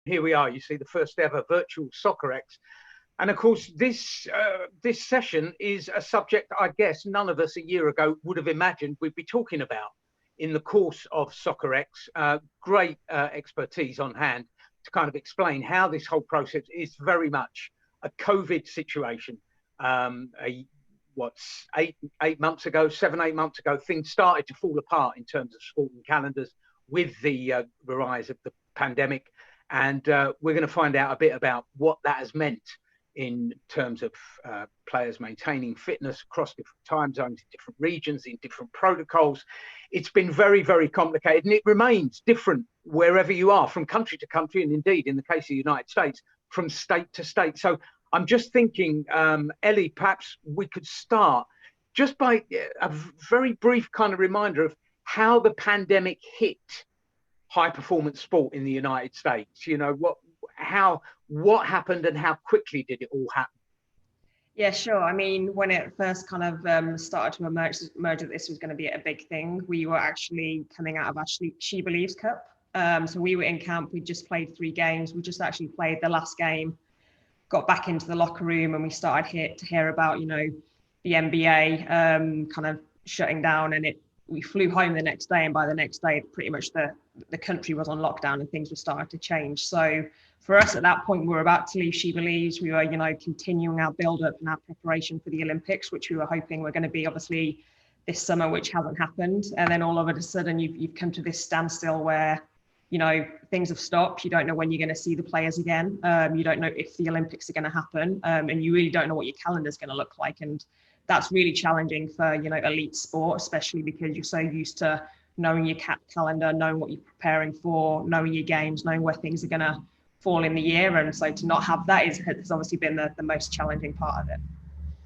here we are. You see the first ever virtual Soccerex. And of course, this session is a subject I guess none of us a year ago would have imagined we'd be talking about in the course of Soccerex. Great expertise on hand to kind of explain how this whole process is very much a COVID situation. 8 months ago, 7-8 months ago, things started to fall apart in terms of sporting calendars with the rise of the pandemic. And we're going to find out a bit about what that has meant in terms of players maintaining fitness across different time zones, in different regions, in different protocols. It's been very, very complicated, and it remains different wherever you are, from country to country, and indeed, in the case of the United States, from state to state. So I'm just thinking, Ellie, perhaps we could start just by a very brief kind of reminder of how the pandemic hit high performance sport in the United States. You know, what happened and how quickly did it all happen? Yeah, sure. I mean, when it first kind of started to emerge that this was going to be a big thing, we were actually coming out of our She Believes Cup. So we were in camp. We just played 3 games. We just actually played the last game, got back into the locker room, and we started to hear about, you know, the NBA kind of shutting down, and we flew home the next day, and by the next day, pretty much the country was on lockdown and things were starting to change. So for us at that point, we were about to leave She Believes. We were, you know, continuing our build-up and our preparation for the Olympics, which we were hoping were going to be obviously this summer, which hasn't happened. And then all of a sudden, you've come to this standstill where, you know, things have stopped. You don't know when you're going to see the players again. You don't know if the Olympics are going to happen, and you really don't know what your calendar is going to look like. And that's really challenging for, you know, elite sport, especially because you're so used to knowing your calendar, knowing what you're preparing for, knowing your games, knowing where things are going to fall in the year. And so to not have that has obviously been the most challenging part of it.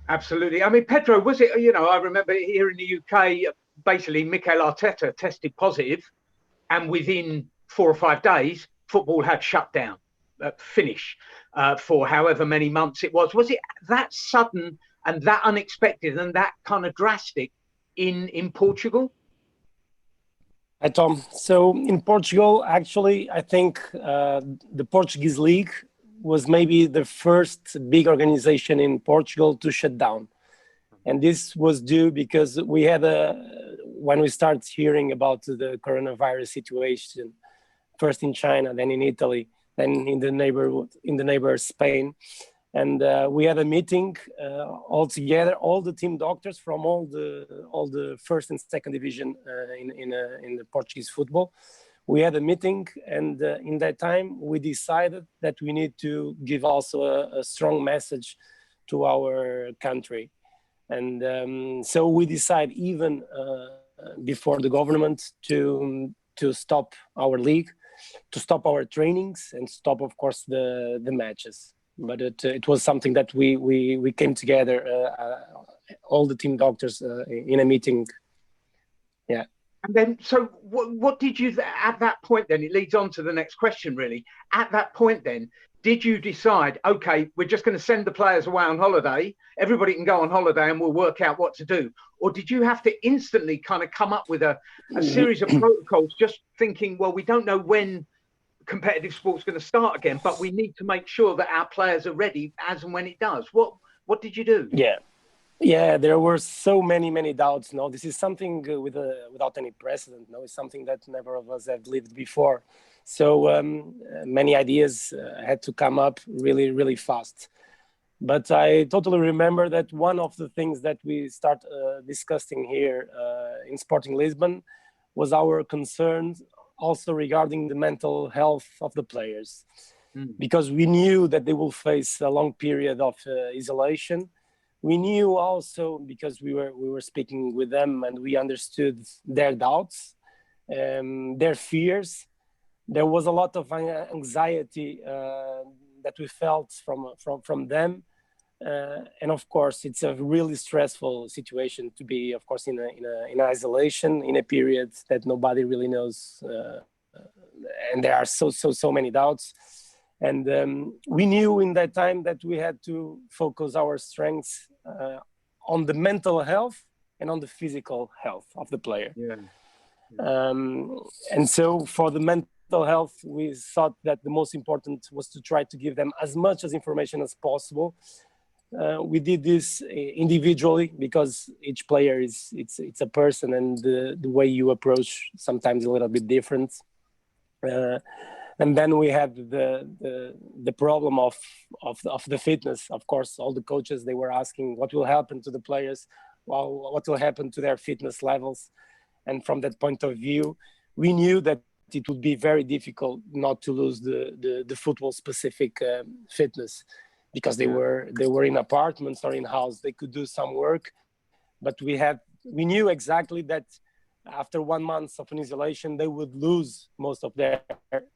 Absolutely. I mean, Pedro, was it, you know, I remember here in the UK, basically Mikel Arteta tested positive, and within 4 or 5 days, football had shut down, finish for however many months it was. Was it that sudden and that unexpected and that kind of drastic in Portugal? Hi, Tom. So in Portugal, actually, I think the Portuguese league was maybe the first big organization in Portugal to shut down. And this was due because we had when we started hearing about the coronavirus situation, first in China, then in Italy, then in the neighbor Spain. And we had a meeting all together, all the team doctors from all the first and second division in the Portuguese football. We had a meeting, and in that time we decided that we need to give also a strong message to our country. And so we decided even before the government to stop our league, to stop our trainings, and stop, of course, the matches. But it was something that we came together, all the team doctors in a meeting. Yeah. And then, so what did you, at that point then, it leads on to the next question really. At that point then, did you decide, okay, we're just going to send the players away on holiday, everybody can go on holiday and we'll work out what to do? Or did you have to instantly kind of come up with a series of protocols, just thinking, well, we don't know when competitive sport's going to start again, but we need to make sure that our players are ready as and when it does? What did you do? Yeah, there were so many doubts. No, this is something without any precedent. No, it's something that never of us have lived before. So many ideas had to come up really fast. But I totally remember that one of the things that we start discussing here in Sporting Lisbon was our concerns also regarding the mental health of the players, because we knew that they will face a long period of isolation. We knew also, because we were speaking with them and we understood their doubts, their fears. There was a lot of anxiety that we felt from them. And of course, it's a really stressful situation to be, of course, in isolation in a period that nobody really knows, and there are so many doubts. And we knew in that time that we had to focus our strengths on the mental health and on the physical health of the player. And so for the mental health, we thought that the most important was to try to give them as much as information as possible. We did this individually because each player it's a person, and the way you approach sometimes a little bit different. And then we had the problem of the fitness. Of course, all the coaches, they were asking what will happen to the players, what will happen to their fitness levels. And from that point of view, we knew that it would be very difficult not to lose the football specific fitness, because they were in apartments or in house. They could do some work, but we knew exactly that after 1 month of an isolation, they would lose most of their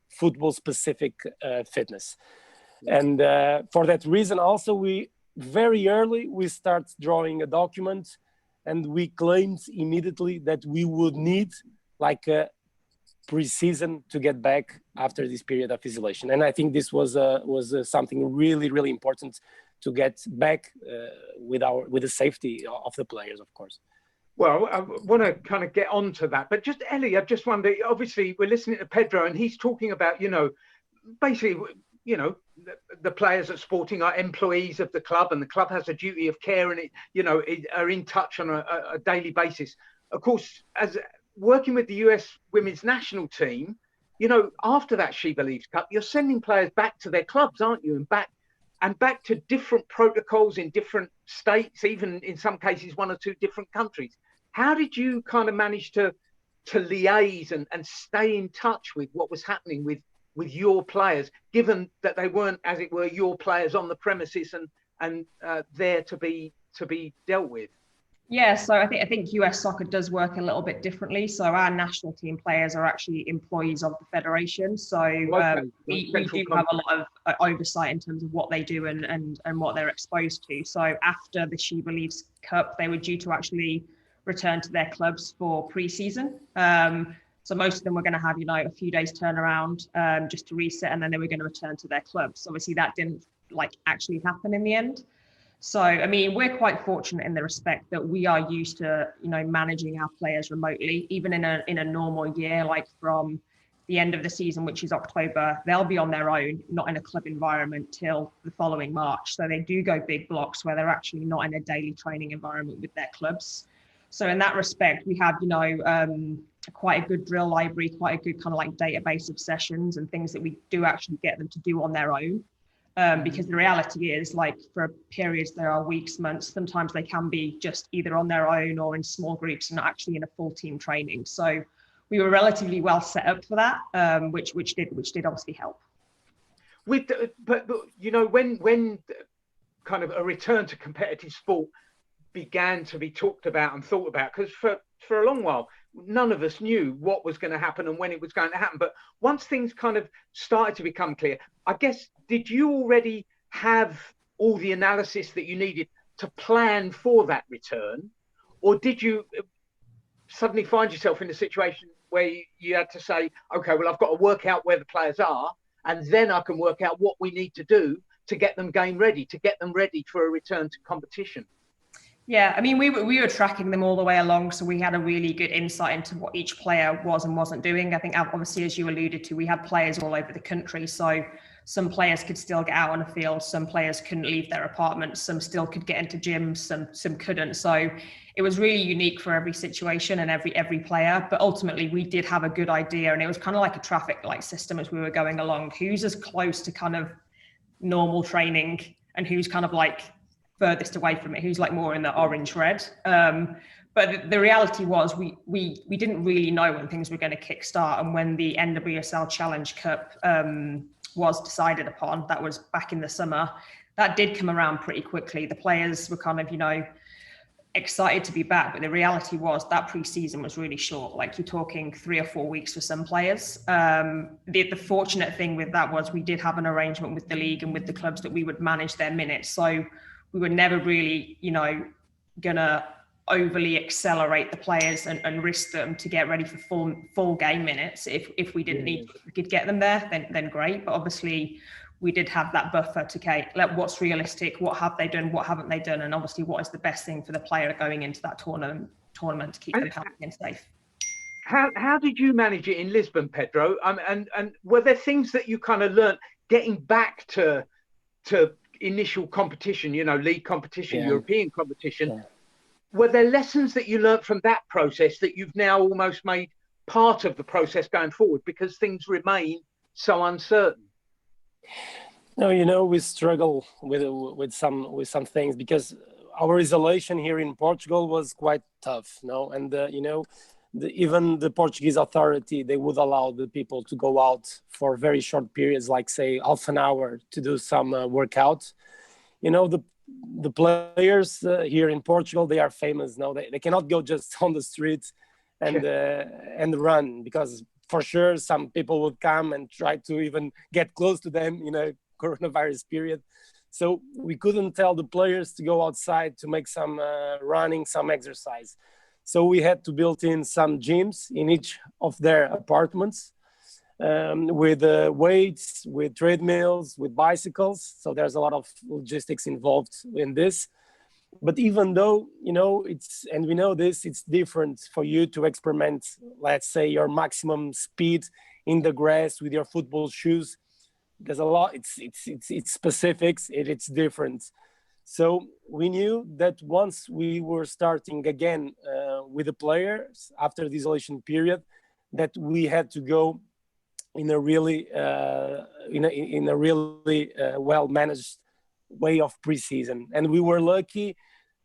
football specific fitness. And for that reason also, we very early we start drawing a document, and we claimed immediately that we would need like a pre-season to get back after this period of isolation. And I think this was something really, really important to get back with the safety of the players, of course. Well, I want to kind of get on to that, but just Ellie, I just wonder, obviously we're listening to Pedro and he's talking about, basically, the players at Sporting are employees of the club, and the club has a duty of care, and are in touch on a daily basis. Of course, as working with the US women's national team, after that She Believes Cup, you're sending players back to their clubs, aren't you? And back to different protocols in different states, even in some cases 1 or 2 different countries. How did you kind of manage to liaise and stay in touch with what was happening with your players, given that they weren't, as it were, your players on the premises and there to be dealt with? Yeah, so I think US soccer does work a little bit differently. So our national team players are actually employees of the federation. So we do have a lot of oversight in terms of what they do and what they're exposed to. So after the She Believes Cup, they were due to actually return to their clubs for pre-season. So most of them were going to have, a few days turnaround just to reset, and then they were going to return to their clubs. Obviously, that didn't actually happen in the end. So, I mean, we're quite fortunate in the respect that we are used to, managing our players remotely, even in a normal year, like from the end of the season, which is October, they'll be on their own, not in a club environment till the following March. So they do go big blocks where they're actually not in a daily training environment with their clubs. So in that respect, we have, quite a good drill library, quite a good kind of database of sessions and things that we do actually get them to do on their own. Because the reality is, for periods, there are weeks, months, sometimes they can be just either on their own or in small groups and not actually in a full team training. So we were relatively well set up for that, which did obviously help. But when kind of a return to competitive sport began to be talked about and thought about, because for a long while, none of us knew what was going to happen and when it was going to happen. But once things kind of started to become clear, I guess, did you already have all the analysis that you needed to plan for that return? Or did you suddenly find yourself in a situation where you had to say, okay, well, I've got to work out where the players are, and then I can work out what we need to do to get them game ready, to get them ready for a return to competition? Yeah, I mean, we were tracking them all the way along, so we had a really good insight into what each player was and wasn't doing. I think, obviously, as you alluded to, we had players all over the country, so some players could still get out on the field, some players couldn't leave their apartments, some still could get into gyms, some couldn't. So it was really unique for every situation and every player. But ultimately, we did have a good idea, and it was kind of like a traffic light system as we were going along. Who's as close to kind of normal training and who's kind of furthest away from it, who's more in the orange red. But the reality was we didn't really know when things were going to kickstart, and when the NWSL Challenge Cup was decided upon, that was back in the summer, that did come around pretty quickly. The players were kind of, excited to be back, but the reality was that pre-season was really short. You're talking 3 or 4 weeks for some players. The fortunate thing with that was we did have an arrangement with the league and with the clubs that we would manage their minutes. So we were never really, gonna overly accelerate the players and risk them to get ready for full game minutes. If we didn't need, if we could get them there, then great. But obviously, we did have that buffer to what's realistic, what have they done, what haven't they done, and obviously what is the best thing for the player going into that tournament to keep them healthy and safe. How did you manage it in Lisbon, Pedro? And were there things that you kind of learnt getting back to initial competition, league competition, European competition? Yeah. Were there lessons that you learnt from that process that you've now almost made part of the process going forward because things remain so uncertain? No, we struggle with some things because our isolation here in Portugal was quite tough, and even the Portuguese authority, they would allow the people to go out for very short periods, like say half an hour to do some workout. The players here in Portugal, they are famous. No, they cannot go just on the streets and run, because for sure some people would come and try to even get close to them, coronavirus period. So we couldn't tell the players to go outside to make some running, some exercise. So we had to build in some gyms in each of their apartments, with weights, with treadmills, with bicycles. So there's a lot of logistics involved in this. But even though, and we know this, it's different for you to experiment, let's say, your maximum speed in the grass with your football shoes. There's a lot, it's specifics, it's different. So we knew that once we were starting again with the players after the isolation period, that we had to go in a really well managed way of preseason. And we were lucky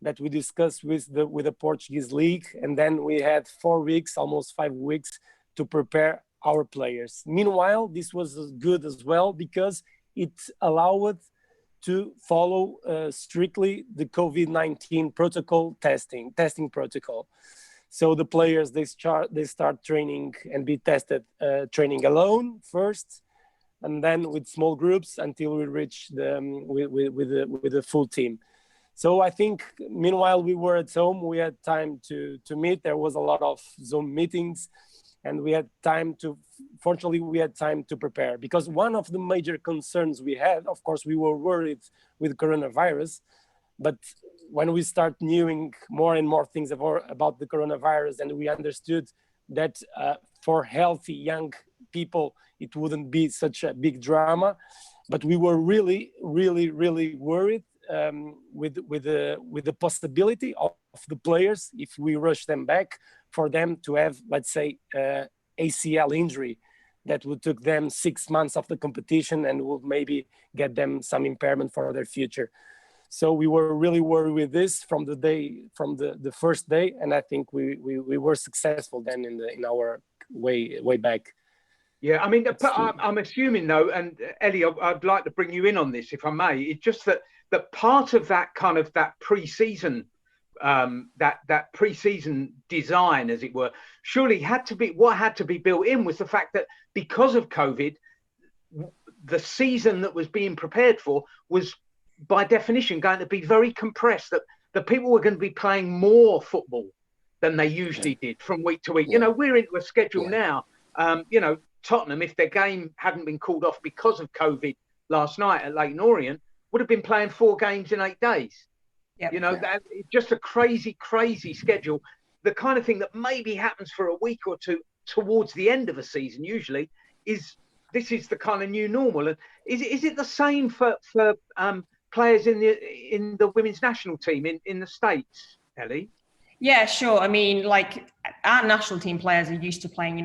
that we discussed with the Portuguese league, and then we had 4 weeks, almost 5 weeks, to prepare our players. Meanwhile, this was good as well because it allowed to follow strictly the COVID-19 protocol testing protocol. So the players, they start training and be tested, training alone first, and then with small groups until we reach with the full team. So I think meanwhile we were at home, we had time to meet. There was a lot of Zoom meetings, and we had time to prepare, because one of the major concerns we had, of course, we were worried with coronavirus, but when we start knowing more and more things about the coronavirus, and we understood that for healthy young people, it wouldn't be such a big drama, but we were really, really, really worried with the possibility of the players, if we rush them back, for them to have, let's say, ACL injury that would take them 6 months of the competition and would maybe get them some impairment for their future. So we were really worried with this from the first day, and I think we were successful then in our way back. Yeah, I mean, I'm assuming though, and Ellie, I'd like to bring you in on this if I may. It's just that part of that kind of that pre-season, that pre-season design, as it were, surely had to be built in was the fact that because of COVID, the season that was being prepared for was by definition going to be very compressed, that the people were going to be playing more football than they usually did from week to week. Yeah. We're into a schedule now. Tottenham, if their game hadn't been called off because of COVID last night at Leyton Orient, would have been playing 4 games in 8 days. Yep. That, just a crazy, crazy schedule. The kind of thing that maybe happens for a week or two towards the end of a season usually is the kind of new normal. And is it the same for players in the women's national team in the States, Ellie? Yeah, sure. I mean, like our national team players are used to playing,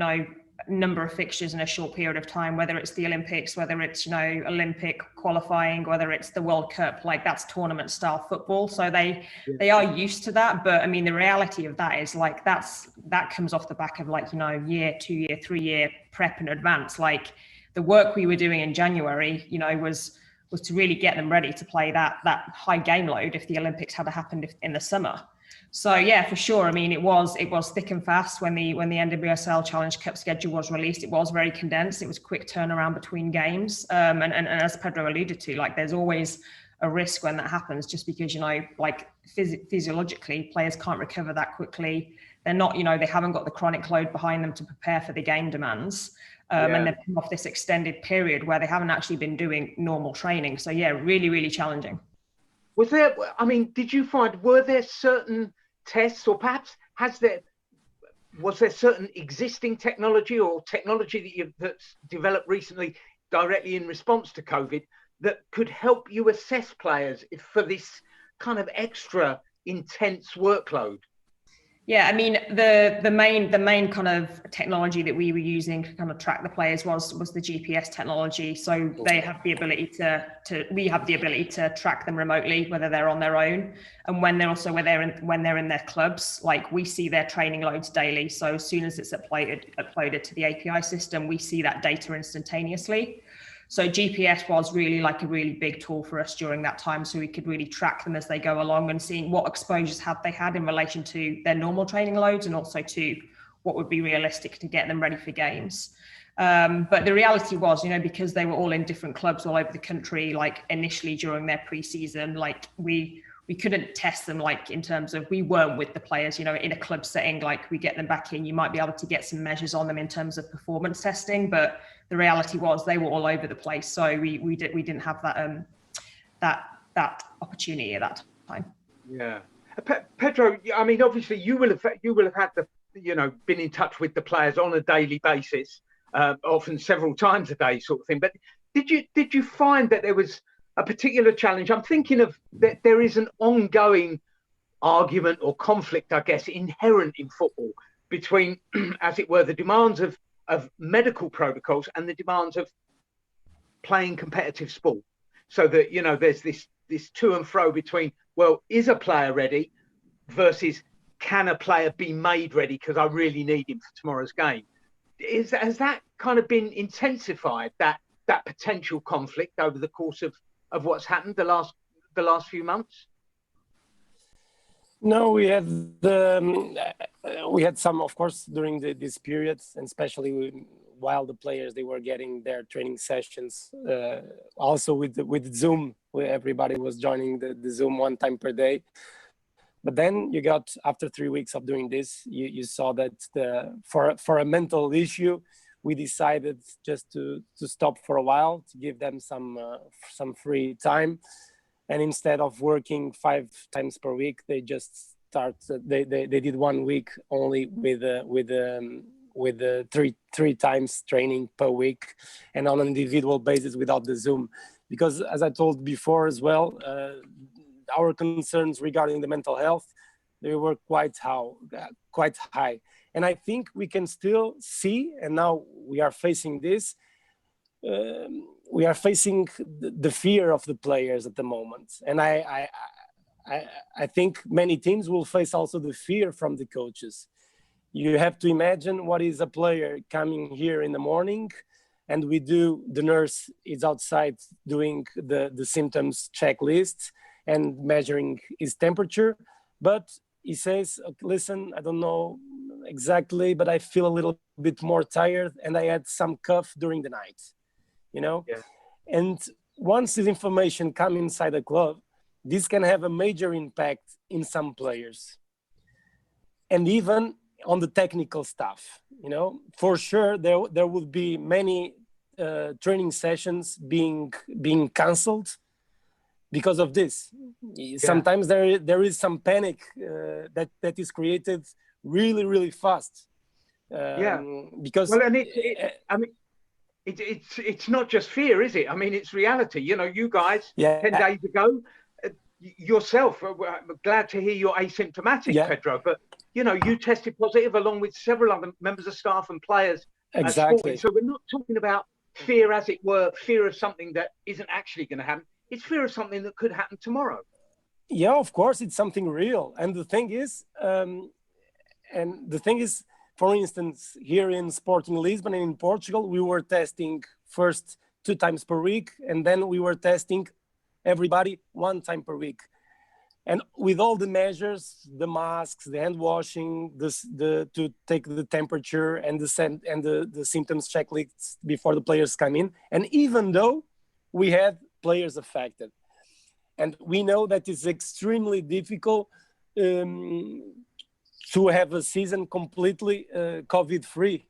number of fixtures in a short period of time, whether it's the Olympics, whether it's, Olympic qualifying, whether it's the World Cup, like that's tournament style football. So they are used to that. But I mean, the reality of that is like, that comes off the back of like, year, 2 year, 3 year prep in advance. Like the work we were doing in January, was to really get them ready to play that high game load if the Olympics had happened in the summer. So yeah, for sure. I mean, it was thick and fast when the NWSL Challenge Cup schedule was released. It was very condensed. It was quick turnaround between games. And as Pedro alluded to, like there's always a risk when that happens, just because, like physiologically players can't recover that quickly. They're not, they haven't got the chronic load behind them to prepare for the game demands. And they've come off this extended period where they haven't actually been doing normal training. So yeah, really, really challenging. Did you find, were there certain tests, or perhaps has there, was there certain existing technology or technology that's developed recently directly in response to COVID that could help you assess players for this kind of extra intense workload? Yeah, I mean, the main kind of technology that we were using to kind of track the players was the GPS technology. So they have the ability we have the ability to track them remotely, whether they're on their own, and when they're in their clubs. Like, we see their training loads daily. So as soon as it's uploaded to the API system, we see that data instantaneously. So GPS was really like a really big tool for us during that time, so we could really track them as they go along and seeing what exposures they had in relation to their normal training loads, and also to what would be realistic to get them ready for games. But the reality was, because they were all in different clubs all over the country, like initially during their pre-season, like we couldn't test them, like in terms of, we weren't with the players, in a club setting. Like, we get them back in, you might be able to get some measures on them in terms of performance testing, but the reality was they were all over the place. So we didn't have that opportunity at that time. Yeah. Pedro, I mean, obviously you will have had been in touch with the players on a daily basis, often several times a day sort of thing. But did you find that there was a particular challenge? I'm thinking of that there is an ongoing argument or conflict, I guess, inherent in football between, as it were, the demands of medical protocols and the demands of playing competitive sport. So that, there's this to and fro between, well, is a player ready versus can a player be made ready because I really need him for tomorrow's game? Has that kind of been intensified, that potential conflict over the course of what's happened the last few months? No, we had some, of course, during this period, and especially while the players, they were getting their training sessions, also with Zoom, where everybody was joining the Zoom one time per day. But then you got, after 3 weeks of doing this, you saw that for a mental issue, we decided just to stop for a while, to give them some free time. And instead of working 5 times per week, they just they did 1 week only with three times training per week, and on an individual basis without the Zoom. Because, as I told before as well, our concerns regarding the mental health, they were quite high. And I think we can still see, and now we are facing this, we are facing the fear of the players at the moment. And I think many teams will face also the fear from the coaches. You have to imagine what is a player coming here in the morning, and the nurse is outside doing the symptoms checklist and measuring his temperature. But he says, listen, I don't know exactly, but I feel a little bit more tired and I had some cough during the night, Yeah. And once this information comes inside the club, this can have a major impact in some players. And even on the technical stuff, for sure, there will be many training sessions being canceled because of this. Yeah. Sometimes there is some panic that is created really, really fast. Because it's not just fear, is it? I mean, it's reality. You guys, 10 days ago, yourself, I'm glad to hear you're asymptomatic, Pedro, but you tested positive along with several other members of staff and players. Exactly. So we're not talking about fear, as it were, fear of something that isn't actually going to happen. It's fear of something that could happen tomorrow. Yeah, of course, it's something real. And the thing is, for instance, here in Sporting Lisbon and in Portugal, we were testing first 2 times per week, and then we were testing everybody 1 time per week. And with all the measures, the masks, the hand washing, to take the temperature and the symptoms checklists before the players come in. And even though we had players affected, and we know that it's extremely difficult to have a season completely COVID-free.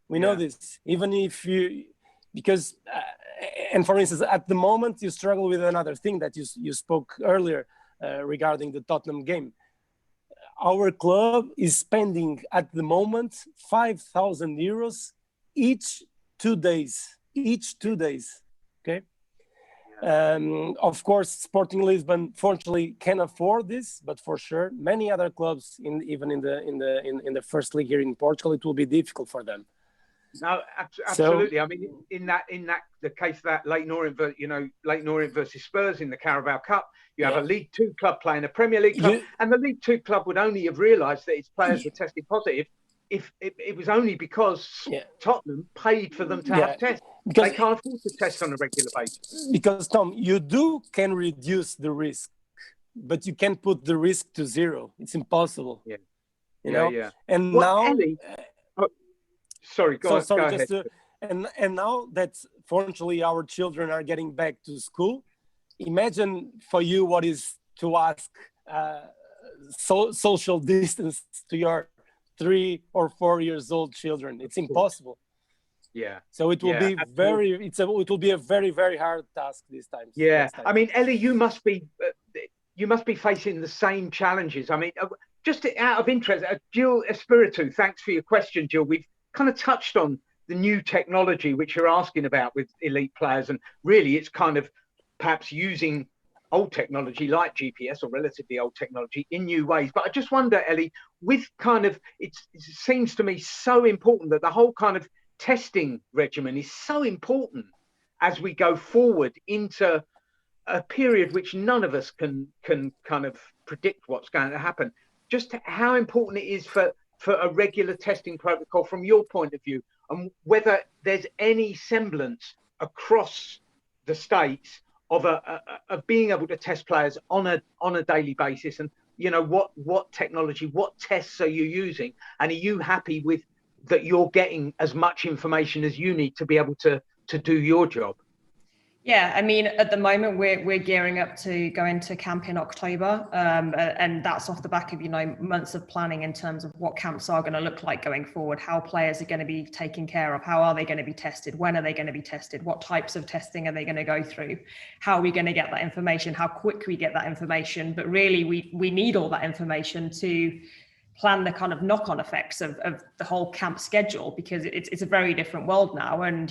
We know this, even if because for instance, at the moment you struggle with another thing that you spoke earlier regarding the Tottenham game. our club is spending at the moment 5,000 euros each 2 days. Okay. Of course, Sporting Lisbon fortunately can afford this, but for sure, many other clubs, even in the first league here in Portugal, it will be difficult for them. No, absolutely. So, I mean, in the case of that Leyton Orient versus Spurs in the Carabao Cup, you have a League Two club playing a Premier League club, and the League Two club would only have realised that its players were tested positive if it was only because Tottenham paid for them to have tests. Because they can't afford to test on a regular basis. Because, Tom, you can reduce the risk, but you can't put the risk to zero. It's impossible. Yeah. You know? Yeah. And now... Ellie, sorry, go ahead. And now that, fortunately, our children are getting back to school, imagine for you what is to ask social distance to your 3 or 4 years old children. It's impossible. Yeah. So it will be it will be a very, very hard task this time. Yeah. I mean, Ellie, you must be facing the same challenges. I mean, just out of interest, Jill Espiritu, thanks for your question, Jill. We've kind of touched on the new technology which you're asking about with elite players, and really it's kind of perhaps using old technology like GPS or relatively old technology in new ways. But I just wonder, Ellie, with kind of it seems to me so important that the whole kind of testing regimen is so important as we go forward into a period which none of us can kind of predict what's going to happen. Just how important it is for a regular testing protocol from your point of view, and whether there's any semblance across the states of being able to test players on a daily basis, and what technology, what tests are you using, and are you happy with that you're getting as much information as you need to be able to do your job? Yeah, I mean, at the moment we're gearing up to go into camp in October, and that's off the back of months of planning in terms of what camps are going to look like going forward, how players are going to be taken care of, how are they going to be tested, when are they going to be tested, what types of testing are they going to go through, how are we going to get that information, how quick we get that information. But really, we need all that information to plan the kind of knock-on effects of the whole camp schedule, because it's a very different world now, and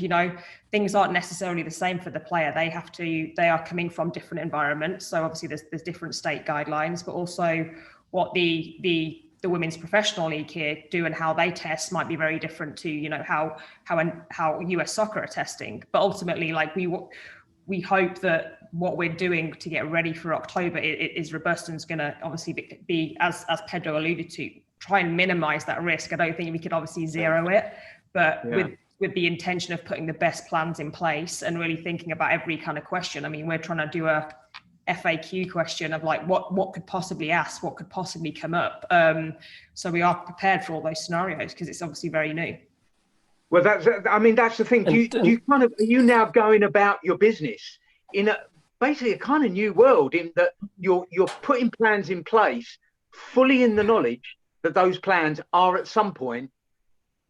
things aren't necessarily the same for the player. They are coming from different environments, so obviously there's different state guidelines, but also what the women's professional league here do and how they test might be very different to how US soccer are testing. But ultimately, we hope that what we're doing to get ready for October is robust, and is going to obviously be, as Pedro alluded to, try and minimize that risk. I don't think we could obviously zero it, but with the intention of putting the best plans in place and really thinking about every kind of question. I mean, we're trying to do a FAQ question of what could possibly ask, what could possibly come up. So we are prepared for all those scenarios, because it's obviously very new. Well, that's the thing. Are you now going about your business in basically a kind of new world, in that you're putting plans in place fully in the knowledge that those plans are at some point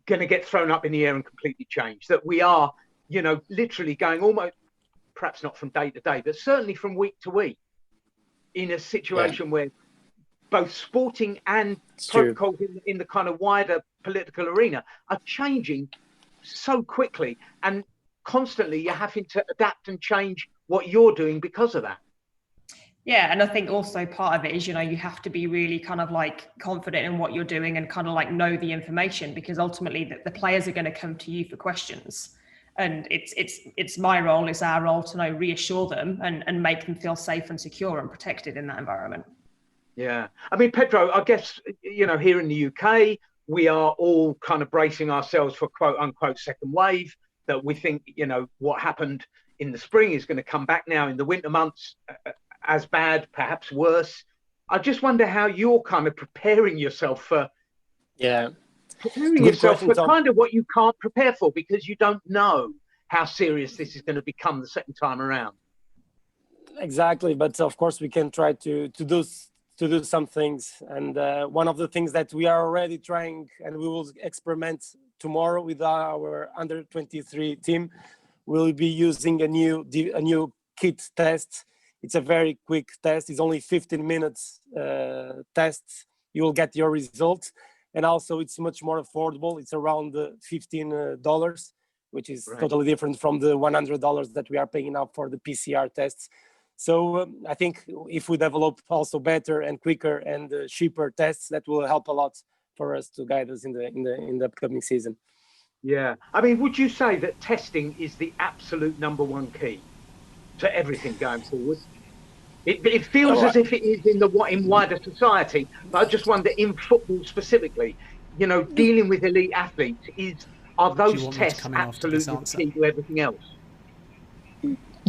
going to get thrown up in the air and completely changed, that we are, literally going almost, perhaps not from day to day, but certainly from week to week, in a situation where both sporting and protocols in the kind of wider political arena are changing so quickly, and constantly you're having to adapt and change what you're doing because of that. Yeah, and I think also part of it is, you have to be really kind of confident in what you're doing and kind of know the information, because ultimately the players are going to come to you for questions, and it's my role, it's our role to reassure them and make them feel safe and secure and protected in that environment. Yeah, I mean, Pedro, I guess here in the UK we are all kind of bracing ourselves for quote unquote second wave, that we think what happened in the spring is going to come back now in the winter months, as bad, perhaps worse. I just wonder how you're kind of preparing yourself for kind of what you can't prepare for, because you don't know how serious this is going to become the second time around. Exactly, but of course we can try to do some things, and one of the things that we are already trying, and we will experiment tomorrow with our under 23 team, we'll be using a new kit test. It's a very quick test. It's only 15 minutes tests. you will get your results. And also it's much more affordable. It's around $15, which is totally different from the $100 that we are paying now for the PCR tests. So I think if we develop also better and quicker and cheaper tests, that will help a lot for us to guide us in the upcoming season. Yeah, I mean, would you say that testing is the absolute #1 key to everything going forward? It feels as if it is in wider society, but I just wonder, in football specifically, you know, dealing with elite athletes, are those tests absolutely the key to everything else?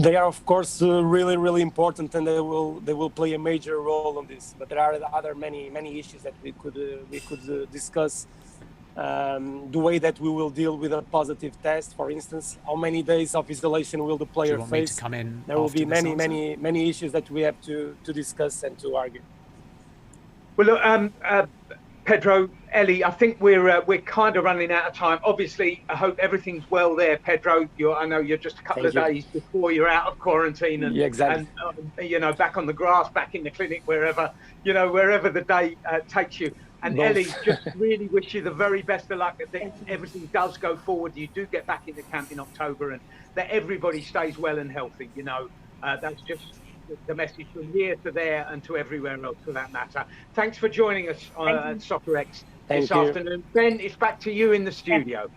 They are, of course, really, really important, and they will play a major role on this. But there are other many issues that we could discuss. The way that we will deal with a positive test, for instance, how many days of isolation will the player face? There will be many issues that we have to discuss and to argue. Well, look, Pedro, Ellie, I think we're kind of running out of time. Obviously, I hope everything's well there, Pedro. I know you're just a couple of days before you're out of quarantine and, and you know, back on the grass, back in the clinic, wherever the day takes you. And Ellie, just really wish you the very best of luck. That everything does go forward. You do get back into camp in October, and that everybody stays well and healthy. You know, that's just the message from here to there and to everywhere else for that matter. Thanks for joining us on Soccerex this afternoon. Ben, it's back to you in the studio.